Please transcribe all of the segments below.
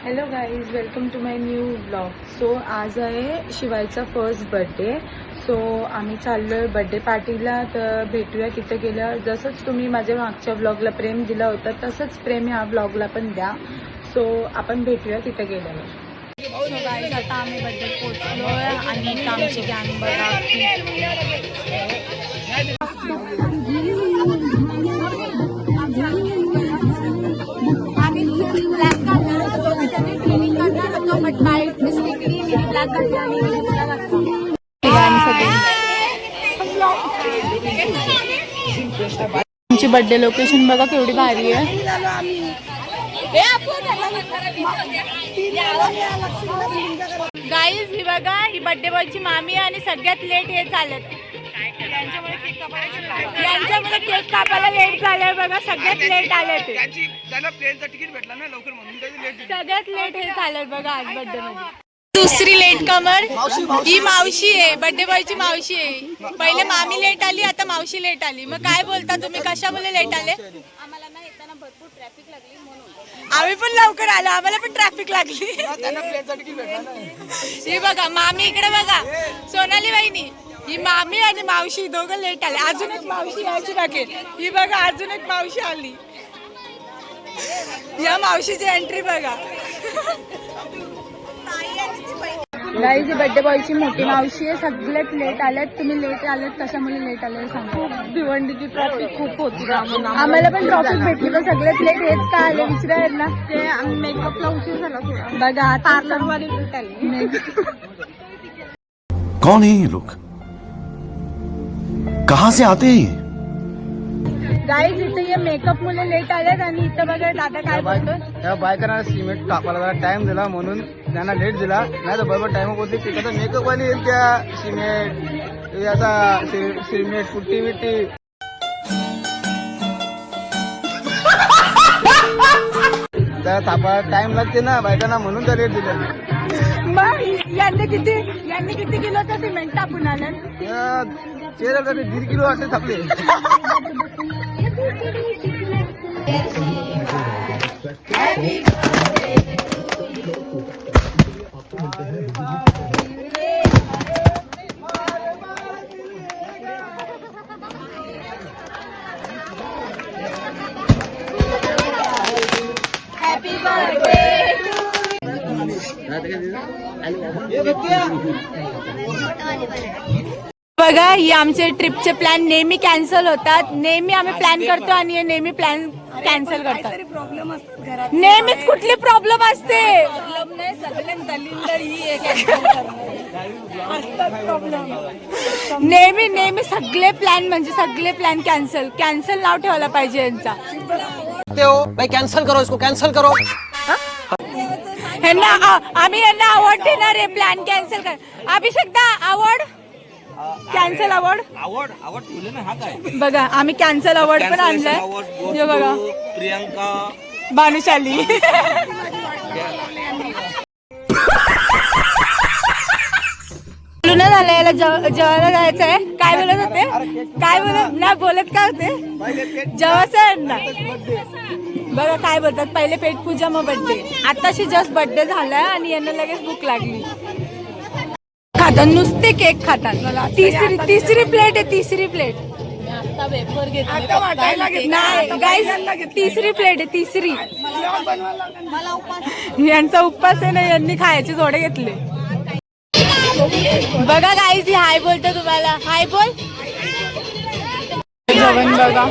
Hello guys, welcome to my new blog. So आज आहे शिवायचा फर्स्ट बर्थडे. सो आम्ही चाललो आहे बर्थडे पार्टीला. तर भेटूया तिथं गेलं. जसंच तुम्ही माझ्या मागच्या ब्लॉगला प्रेम दिलं होतं तसंच प्रेम ह्या ब्लॉगला पण द्या. सो आपण भेटूया तिथं गेल्यावर. सो गाईज, आता आम्ही बर्थडे पोचलो आहे आणि एक आमची गँग बघा. आमची बर्थडे लोकेशन बघा केवढी भारी आहे. गाईज ही बघा, ही बर्थडे बॉयची मामी आणि सगळ्यात लेट हे चालत. यांच्यामुळे केक कापायला लेट झालंय बघा. सगळ्यात लेट आले ते. सगळ्यात लेट हे झालं बघा आज बर्थडे मध्ये. दुसरी लेट कमर ही मावशी आहे, बर्थडे बॉयची मावशी आहे. पहिले मामी लेट आली, आता मावशी लेट आली. मग काय बोलता तुम्ही, कशामुळे लेट आले? आम्हाला ना येताना भरपूर ट्रॅफिक लागली म्हणून आम्ही पण लवकर आलो. आम्हाला पण ट्रॅफिक लागली. ही बघा मामी इकडे बघा, सोनाली वहिनी. ही मामी आणि मावशी दोघं लेट आले. अजून एक मावशी यायची बाकी. ही बघा अजून एक मावशी आली. या मावशीची एंट्री बघा. गाईज, बर्थडे बॉयची मोठी मावशी आहे. सगळ्यात लेट आल्यात. तुम्ही लेट आलेत, कशामुळे लेट आले सांगा. भिवंडीची ट्रॉफिक खूप होती. आम्हाला पण ट्रॉफिक भेटली, पण सगळ्यात लेट हेच का आले विचारायला ना. ते मेकअपला उशीर झाला थोडा. बघा आता लेट आले. कौन है ये लोग, कहाँ से आते हैं? गाईज, इथे ये मेकअप मुले लेट आलेत आणि इथं बघा दादा काय बोलतोय. त्या बायकांना सिमेंट टाकायला जरा टाइम दिला म्हणून त्यांना लेट दिला. नाही तर बरोबर टाइम होती. त्याचा मेकअप आणि त्या सिमेंट आता सिमेंट पुट्टी बिट्टी त्या थापा टाइम लागते ना बायकांना, म्हणून त्या लेट दिल्या. मग यांनी किती किलोचं सिमेंट टाकून आलं? 1.5 किलो असे थापले. बघा, ही आमचे ट्रिपचे प्लॅन नेहमी कॅन्सल होतात. नेहमी आम्ही प्लॅन करतो आणि नेहमी प्लॅन कॅन्सल करतात. नेहमीच कुठली प्रॉब्लेम असते. नेहमी सगळे प्लॅन कॅन्सल नाव ठेवायला पाहिजे यांचा. भाई कैंसिल करो इसको, कैंसिल करो. आम्ही यांना अवॉर्ड देणार आहे. प्लॅन कॅन्सल कर. अभिषेक दा अवॉर्ड, कॅन्सल अवॉर्ड ठेवले ना. हा काय बघा, आम्ही कॅन्सल अवॉर्ड पण आणलाय. हे बघा, प्रियंका भानुशाली. लग्न झालं, याला जेवायला जायचं आहे. काय बोलत होते? बोलत काय होते? जेवायचं ना. बघा काय बोलतात, पहिले पेट पूजा मग बर्थडे. आताशी जस्ट बर्थडे झालाय आणि यांना लगेच भूक लागली. खातात नुसते केक खातात. तिसरी प्लेट आहे. तिसरी प्लेट नाही गाईज, तिसरी प्लेट आहे. तिसरी. यांचा उपवास आहे ना, यांनी खायचे जोडे घेतले. बघा गाईज, हाय बोलतो तुम्हाला. हाय बोल. जेवण बघा.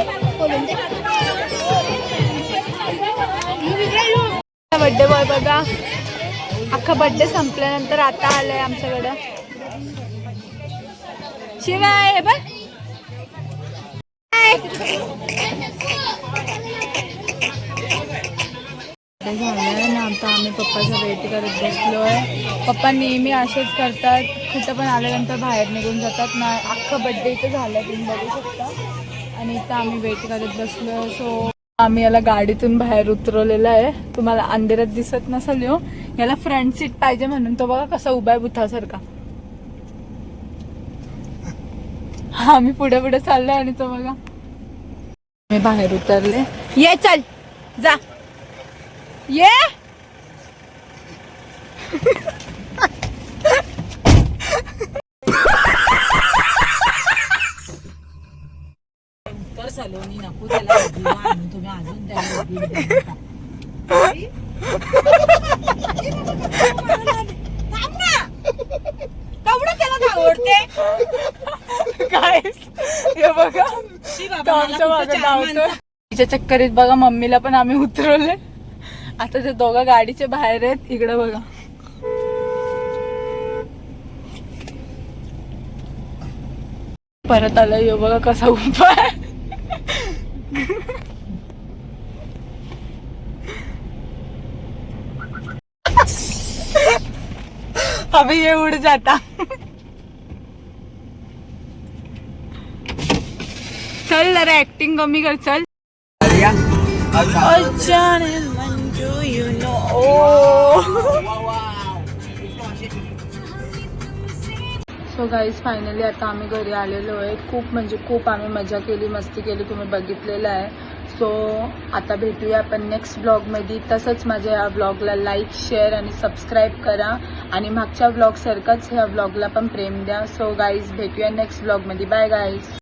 बर्थडे बॉय बघा, अख्खा बर्थडे संपल्यानंतर आता आलाय आमच्याकडं. शिवाय बघ झालंय ना. आता आम्ही पप्पाचा वेट करत बसलोय. पप्पा नेहमी असेच करतात, कुठं पण आल्यानंतर बाहेर निघून जातात ना. अख्खा बर्थडे इथं झालं, तुम्ही बघू शकता. आणि इथं आम्ही वेट करत बसलोय. सो आम्ही याला गाडीतून बाहेर उतरवलेलं आहे. तुम्हाला अंधेरात दिसत नसेल. याला फ्रंट सीट पाहिजे म्हणून तो बघा कसा उभा आहे बुथासारखा. आम्ही पुढे पुढे चाललोय आणि तो बघा. मी बाहेर उतरले. ये चल जा. ये काय हे बघा तो आमच्या मागे धावतोय. तिच्या चक्करीत बघा मम्मीला पण आम्ही उतरवले. आता ते दोघं गाडीच्या बाहेर आहेत. इकडे बघा परत आला. यो बघा कसा उभा आहे. अभी ये उड़ जाता. चल जरा ऍक्टिंग कमी कर. चल सो गाईज फायनली आता आम्ही घरी आलेलो आहे. खूप म्हणजे खूप आम्ही मजा केली, मस्ती केली, तुम्ही बघितलेलं आहे. सो आता भेटूया आपण नेक्स्ट ब्लॉगमध्ये. तसंच माझ्या या ब्लॉगला लाईक, शेअर आणि सबस्क्राईब करा आणि मागच्या ब्लॉगसारखंच ह्या ब्लॉगला पण प्रेम द्या. सो गाईज भेटूया नेक्स्ट ब्लॉगमध्ये. Bye guys.